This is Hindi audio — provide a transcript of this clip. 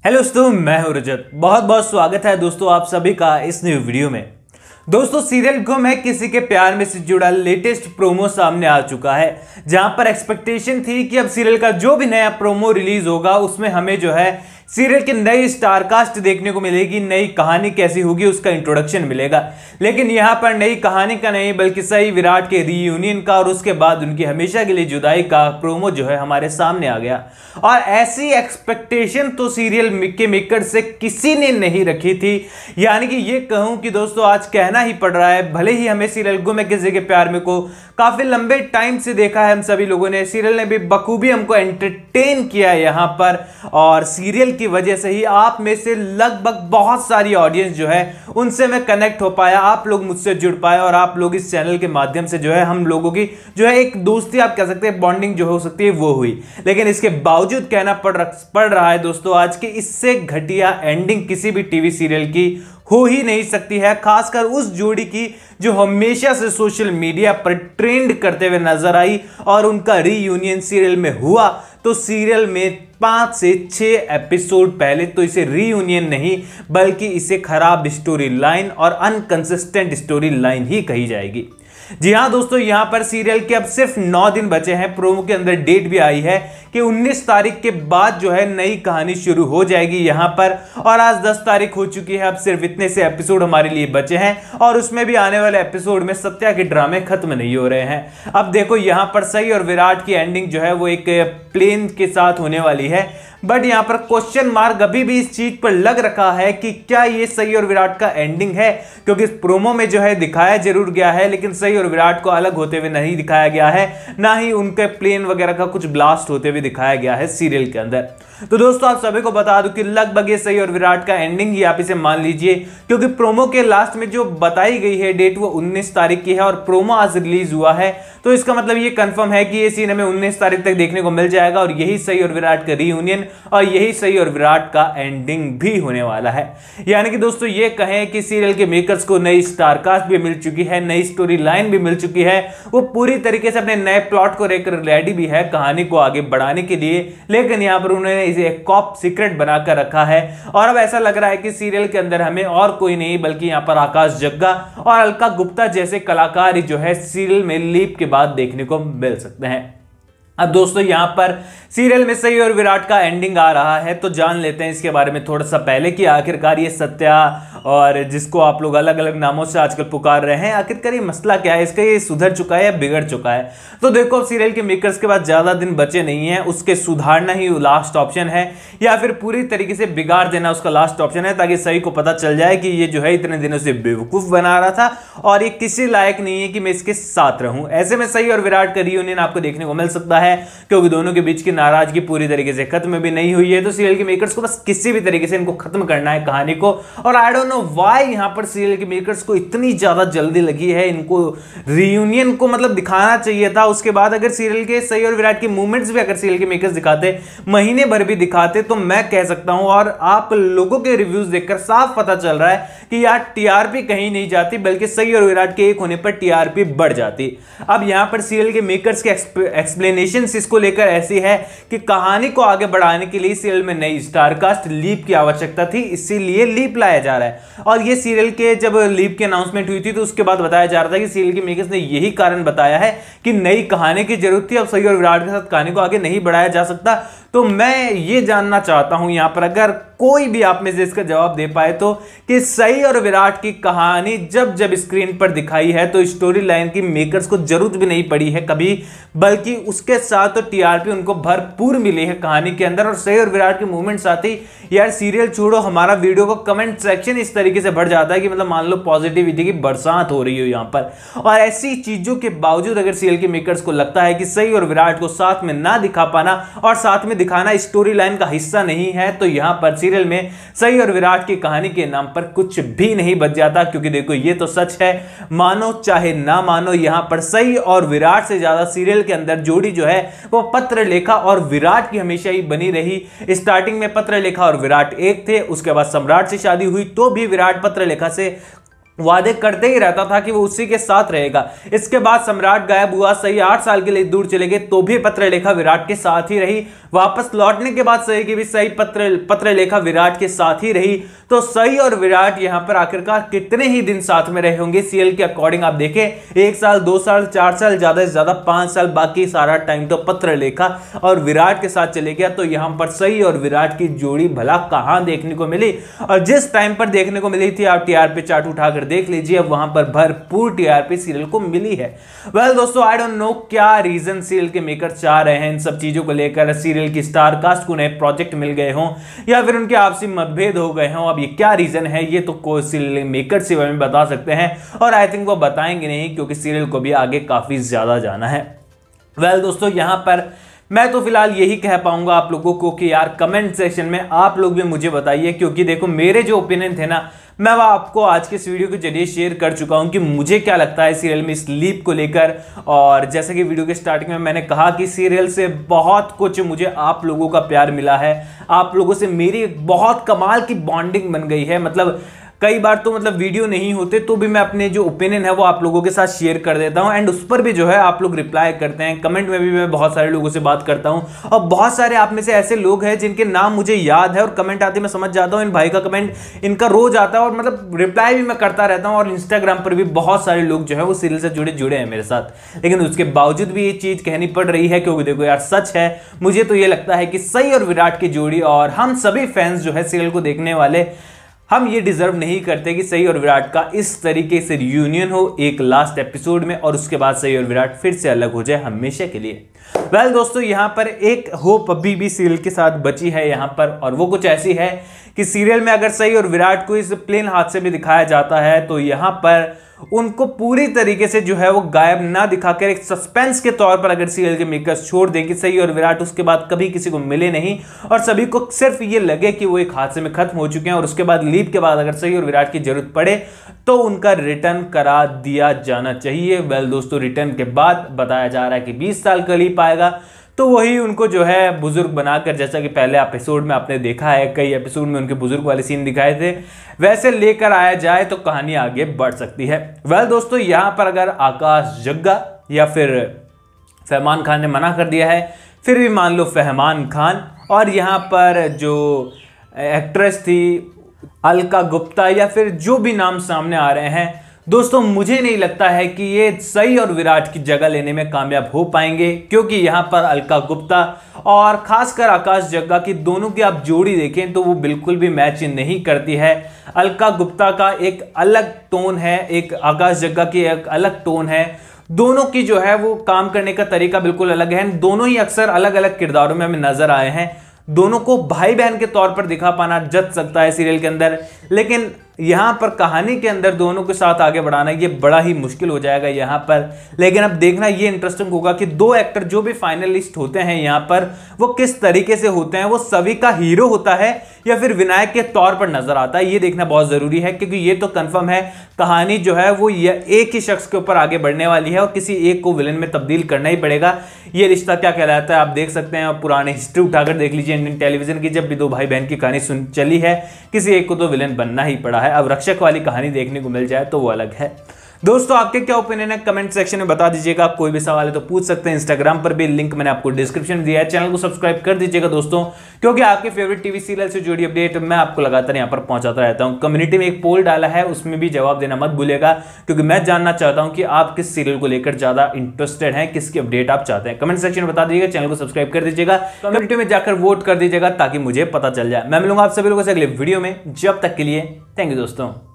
हेलो दोस्तों, मैं हूं रजत। बहुत बहुत स्वागत है दोस्तों आप सभी का इस न्यू वीडियो में। दोस्तों सीरियल गुम है किसी के प्यार में से जुड़ा लेटेस्ट प्रोमो सामने आ चुका है, जहां पर एक्सपेक्टेशन थी कि अब सीरियल का जो भी नया प्रोमो रिलीज होगा उसमें हमें जो है सीरियल की नई स्टारकास्ट देखने को मिलेगी, नई कहानी कैसी होगी उसका इंट्रोडक्शन मिलेगा। लेकिन यहां पर नई कहानी का नहीं बल्कि सही विराट के रीयूनियन का और उसके बाद उनकी हमेशा के लिए जुदाई का प्रोमो जो है हमारे सामने आ गया। और ऐसी एक्सपेक्टेशन तो सीरियल के मेकर से किसी ने नहीं रखी थी। यानी कि ये कहूं कि दोस्तों आज कहना ही पड़ रहा है, भले ही हमें सीरियल गुम है किसी के प्यार में को काफी लंबे टाइम से देखा है हम सभी लोगों ने, सीरियल ने भी बखूबी हमको एंटरटेन किया है यहां पर। और सीरियल की वजह से ही आप में से लगभग बहुत सारी ऑडियंस जो है उनसे मैं कनेक्ट हो पाया, आप लोग मुझसे जुड़ पाए और आप लोग इस चैनल के माध्यम से जो है हम लोगों की जो है एक दोस्ती आप कह सकते हैं, बॉन्डिंग जो हो सकती है वो हुई। लेकिन इसके बावजूद कहना पड़ रहा है दोस्तों आज की इससे घटिया एंडिंग किसी भी टीवी सीरियल की हो ही नहीं सकती है, खासकर उस जोड़ी की जो हमेशा से सोशल मीडिया पर ट्रेंड करते हुए नजर आई। और उनका रीयूनियन सीरियल में हुआ तो सीरियल में 5 से 6 एपिसोड पहले तो इसे रीयूनियन नहीं बल्कि इसे खराब स्टोरी लाइन और अनकंसिस्टेंट स्टोरी लाइन ही कही जाएगी। जी हां दोस्तों, यहां पर सीरियल के अब सिर्फ 9 दिन बचे हैं। प्रोमो के अंदर डेट भी आई है कि 19 तारीख के बाद जो है नई कहानी शुरू हो जाएगी यहां पर। और आज 10 तारीख हो चुकी है, अब सिर्फ इतने से एपिसोड हमारे लिए बचे हैं और उसमें भी आने वाले एपिसोड में सत्या के ड्रामे खत्म नहीं हो रहे हैं। अब देखो यहां पर सही और विराट की एंडिंग जो है वो एक प्लेन के साथ होने वाली है, बट यहां पर क्वेश्चन मार्क अभी भी इस चीज पर लग रखा है कि क्या ये सही और विराट का एंडिंग है, क्योंकि इस प्रोमो में जो है दिखाया जरूर गया है लेकिन सही और विराट को अलग होते हुए नहीं दिखाया गया है, ना ही उनके प्लेन वगैरह का कुछ ब्लास्ट होते हुए दिखाया गया है सीरियल के अंदर। तो दोस्तों आप सभी को बता दूं कि लगभग ये सही और विराट का एंडिंग ही आप इसे मान लीजिए, क्योंकि प्रोमो के लास्ट में जो बताई गई है डेट वो 19 तारीख की है और प्रोमो आज रिलीज हुआ है। तो इसका मतलब ये कंफर्म है कि ये सीन हमें 19 तारीख तक देखने को मिल जाएगा और यही सही और विराट का रीयूनियन और यही सही और विराट का एंडिंग भी होने वाला है। यानी कि दोस्तों ये कहें कि सीरियल के मेकर्स को नई स्टारकास्ट भी मिल चुकी है, नई स्टोरी लाइन भी मिल चुकी है, वो पूरी तरीके से अपने नए प्लॉट को लेकर रेडी भी है कहानी को आगे बढ़ाने के लिए। लेकिन यहां पर उन्होंने इसे एक कॉप सीक्रेट बनाकर रखा है और अब ऐसा लग रहा है कि सीरियल के अंदर हमें और कोई नहीं बल्कि यहां पर आकाश जग्गा और अलका गुप्ता जैसे कलाकार जो है सीरियल में लीप के बाद देखने को मिल सकते हैं। अब दोस्तों यहां पर सीरियल में सही और विराट का एंडिंग आ रहा है तो जान लेते हैं इसके बारे में थोड़ा सा पहले कि आखिरकार ये सत्या और जिसको आप लोग अलग अलग नामों से आजकल पुकार रहे हैं, आखिरकार ये मसला क्या है, इसका ये सुधर चुका है या बिगड़ चुका है। तो देखो सीरियल के मेकर्स के पास ज्यादा दिन बचे नहीं है, उसके सुधारना ही लास्ट ऑप्शन है या फिर पूरी तरीके से बिगाड़ देना उसका लास्ट ऑप्शन है, ताकि सही को पता चल जाए कि ये जो है इतने दिनों से बेवकूफ बना रहा था और ये किसी लायक नहीं है कि मैं इसके साथ रहूं। ऐसे में सही और विराट का रियूनियन आपको देखने को मिल सकता है, क्योंकि दोनों के बीच की नाराजगी पूरी तरीके से खत्म भी नहीं हुई है। तो सीरियल के मेकर्स को बस किसी भी तरीके से इनको खत्म करना है कहानी को। और आई डोंट नो व्हाई यहां पर सीरियल के मेकर्स को इतनी ज्यादा जल्दी लगी है, इनको रियूनियन को मतलब दिखाना चाहिए था। उसके बाद अगर सीरियल के सही और विराट के मूवमेंट्स भी अगर सीरियल के मेकर्स दिखाते, महीने भर भी दिखाते, तो मैं कह सकता हूं और आप लोगों के रिव्यूज देखकर साफ पता चल रहा है कि यार टीआरपी कहीं नहीं जाती बल्कि सही और विराट के एक होने पर टीआरपी बढ़ जाती। अब यहां पर सीरियल के मेकर्स के एक्सप्लेनेशन इसको लेकर ऐसी है कि कहानी को आगे बढ़ाने के लिए सीरियल में नई स्टारकास्ट लीप की आवश्यकता थी, इसीलिए लीप लाया जा रहा है। और ये सीरियल के जब लीप की अनाउंसमेंट हुई थी तो उसके बाद बताया जा रहा था कि सीरियल के मेकर्स ने यही कारण बताया है कि नई कहानी की जरूरत थी, अब सही और विराट के साथ कहानी को आगे नहीं बढ़ाया जा सकता। तो मैं ये जानना चाहता हूं यहां पर अगर कोई भी आप में से इसका जवाब दे पाए तो कि सही और विराट की कहानी जब जब स्क्रीन पर दिखाई है तो स्टोरी लाइन की मेकर्स को जरूरत भी नहीं पड़ी है कभी, बल्कि उसके साथ तो टीआरपी उनको भरपूर मिली है कहानी के अंदर। और सही और विराट के मूवमेंट साथ ही यार सीरियल छोड़ो हमारा वीडियो को कमेंट सेक्शन इस तरीके से बढ़ जाता है कि मतलब मान लो पॉजिटिविटी की बरसात हो रही हो यहां पर। और ऐसी चीजों के बावजूद अगर सीरियल के मेकर्स को लगता है कि सही और विराट को साथ में ना दिखा पाना और साथ में दिखाना स्टोरी लाइन का हिस्सा नहीं है, तो यहां पर सीरियल में सही और विराट की कहानी के नाम पर कुछ भी नहीं बच जाता। क्योंकि देखो ये तो सच है, मानो चाहे ना मानो, यहां पर सही और विराट से ज्यादा सीरियल के अंदर जोड़ी जो है वो पत्रलेखा और विराट की हमेशा ही बनी रही। स्टार्टिंग में पत्रलेखा और विराट एक थे, उसके बाद सम्राट से शादी हुई तो भी विराट पत्रलेखा से वादे करते ही रहता था कि वो उसी के साथ रहेगा। इसके बाद सम्राट गायब हुआ, सही 8 साल के लिए दूर चले गए तो भी पत्रलेखा विराट के साथ ही रही। वापस लौटने के बाद सही की भी सही पत्रलेखा विराट के साथ ही रही। तो सही और विराट यहां पर आखिरकार कितने ही दिन साथ में रहे होंगे सीरियल के अकॉर्डिंग आप देखें, 1 साल 2 साल 4 साल, ज्यादा से ज्यादा 5 साल, बाकी सारा टाइम तो पत्रलेखा और विराट के साथ चले गया। तो यहां पर सही और विराट की जोड़ी भला कहां देखने को मिली, और जिस टाइम पर देखने को मिली थी आप टीआरपी चार्ट उठाकर देख लीजिए, अब वहां पर भरपूर टीआरपी सीरियल को मिली है। वेल दोस्तों, आई डोंट नो क्या रीजन सीरियल के मेकर चाह रहे हैं इन सब चीजों को लेकर, सीरियल की स्टार कास्ट को नए प्रोजेक्ट मिल गए हों या फिर उनके आपसी मतभेद हो गए हों। अब ये क्या रीजन है ये तो कोई सीरियल मेकर से हमें बता सकते हैं, और आई थिंक वो बताएंगे नहीं क्योंकि सीरियल को भी आगे काफी ज्यादा जाना है। वेल दोस्तों, यहां पर मैं तो फिलहाल यही कह पाऊंगा आप लोगों को कि यार कमेंट सेक्शन में आप लोग भी मुझे बताइए, क्योंकि देखो मेरे जो ओपिनियन थे ना मैं वो आपको आज के इस वीडियो के जरिए शेयर कर चुका हूं कि मुझे क्या लगता है सीरियल में स्लीप को लेकर। और जैसे कि वीडियो के स्टार्टिंग में मैंने कहा कि सीरियल से बहुत कुछ मुझे आप लोगों का प्यार मिला है, आप लोगों से मेरी बहुत कमाल की बॉन्डिंग बन गई है। मतलब कई बार तो वीडियो नहीं होते तो भी मैं अपने जो ओपिनियन है वो आप लोगों के साथ शेयर कर देता हूं, एंड उस पर भी जो है आप लोग रिप्लाई करते हैं। कमेंट में भी मैं बहुत सारे लोगों से बात करता हूं, और बहुत सारे आप में से ऐसे लोग हैं जिनके नाम मुझे याद है और कमेंट आते मैं समझ जाता हूं इन भाई का कमेंट इनका रोज आता है, और रिप्लाई भी मैं करता रहता हूं। और इंस्टाग्राम पर भी बहुत सारे लोग जो है वो सीरियल से जुड़े हैं मेरे साथ, लेकिन उसके बावजूद भी ये चीज कहनी पड़ रही है क्योंकि देखो यार सच है, मुझे तो ये लगता है कि सही और विराट की जोड़ी और हम सभी फैंस जो है सीरियल को देखने वाले, हम ये डिजर्व नहीं करते कि सही और विराट का इस तरीके से रियूनियन हो एक लास्ट एपिसोड में, और उसके बाद सही और विराट फिर से अलग हो जाए हमेशा के लिए। वेल दोस्तों, यहां पर एक होप अभी भी सीरियल के साथ बची है यहां पर, और वो कुछ ऐसी है कि सीरियल में अगर सही और विराट को इस प्लेन हादसे में दिखाया जाता है तो यहां पर उनको पूरी तरीके से जो है वो गायब ना दिखाकर एक सस्पेंस के तौर पर अगर सीरियल के मेकर्स छोड़ दें कि सही और विराट उसके बाद कभी किसी को मिले नहीं और सभी को सिर्फ ये लगे कि वो एक हादसे में खत्म हो चुके हैं, और उसके बाद लीप के बाद अगर सही और विराट की जरूरत पड़े तो उनका रिटर्न करा दिया जाना चाहिए। वेल दोस्तों, रिटर्न के बाद बताया जा रहा है कि 20 साल का लीप आएगा, तो वही उनको जो है बुजुर्ग बनाकर, जैसा कि पहले एपिसोड में आपने देखा है कई एपिसोड में उनके बुजुर्ग वाले सीन दिखाए थे, वैसे लेकर आया जाए तो कहानी आगे बढ़ सकती है। वेल दोस्तों, यहां पर अगर आकाश जग्गा या फिर फहमान खान ने मना कर दिया है, फिर भी मान लो फहमान खान, और यहां पर जो एक्ट्रेस थी अलका गुप्ता या फिर जो भी नाम सामने आ रहे हैं, दोस्तों मुझे नहीं लगता है कि ये सही और विराट की जगह लेने में कामयाब हो पाएंगे, क्योंकि यहां पर अलका गुप्ता और खासकर आकाश जग्गा की दोनों की आप जोड़ी देखें तो वो बिल्कुल भी मैच नहीं करती है। अलका गुप्ता का एक अलग टोन है, एक आकाश जग्गा की एक अलग टोन है, दोनों की जो है वो काम करने का तरीका बिल्कुल अलग है। दोनों ही अक्सर अलग अलग किरदारों में हमें नजर आए हैं, दोनों को भाई बहन के तौर पर दिखा पाना जच सकता है सीरियल के अंदर, लेकिन यहां पर कहानी के अंदर दोनों के साथ आगे बढ़ाना ये बड़ा ही मुश्किल हो जाएगा यहां पर। लेकिन अब देखना ये इंटरेस्टिंग होगा कि दो एक्टर जो भी फाइनलिस्ट होते हैं यहां पर वो किस तरीके से होते हैं, वो सभी का हीरो होता है या फिर विनायक के तौर पर नजर आता है, ये देखना बहुत जरूरी है, क्योंकि ये तो कंफर्म है कहानी जो है वो एक ही शख्स के ऊपर आगे बढ़ने वाली है और किसी एक को विलन में तब्दील करना ही पड़ेगा। ये रिश्ता क्या कहलाता है आप देख सकते हैं, पुराने हिस्ट्री उठाकर देख लीजिए इंडियन टेलीविजन की, जब भी दो भाई बहन की कहानी चली है किसी एक को तो विलन बनना ही पड़ा है। अब रक्षक वाली कहानी देखने को मिल जाए तो वो अलग है। दोस्तों आपके क्या ओपिनियन है कमेंट सेक्शन में बता दीजिएगा, कोई भी सवाल है तो पूछ सकते हैं। इंस्टाग्राम पर भी लिंक मैंने आपको डिस्क्रिप्शन में दिया है, चैनल को सब्सक्राइब कर दीजिएगा दोस्तों, क्योंकि आपके फेवरेट टीवी सीरियल से जुड़ी अपडेट मैं आपको लगातार यहां पर पहुंचाता रहता हूं। कम्युनिटी में एक पोल डाला है, उसमें भी जवाब देना मत भूलिएगा, क्योंकि मैं जानना चाहता हूं कि आप किस सीरियल को लेकर ज्यादा इंटरेस्टेड हैं, किसकी अपडेट आप चाहते हैं। कमेंट सेक्शन में बता दीजिएगा, चैनल को सब्सक्राइब कर दीजिएगा, कम्युनिटी में जाकर वोट कर दीजिएगा ताकि मुझे पता चल जाए। मैं मिलूंगा आप सभी लोगों से अगले वीडियो में, जब तक के लिए थैंक यू दोस्तों।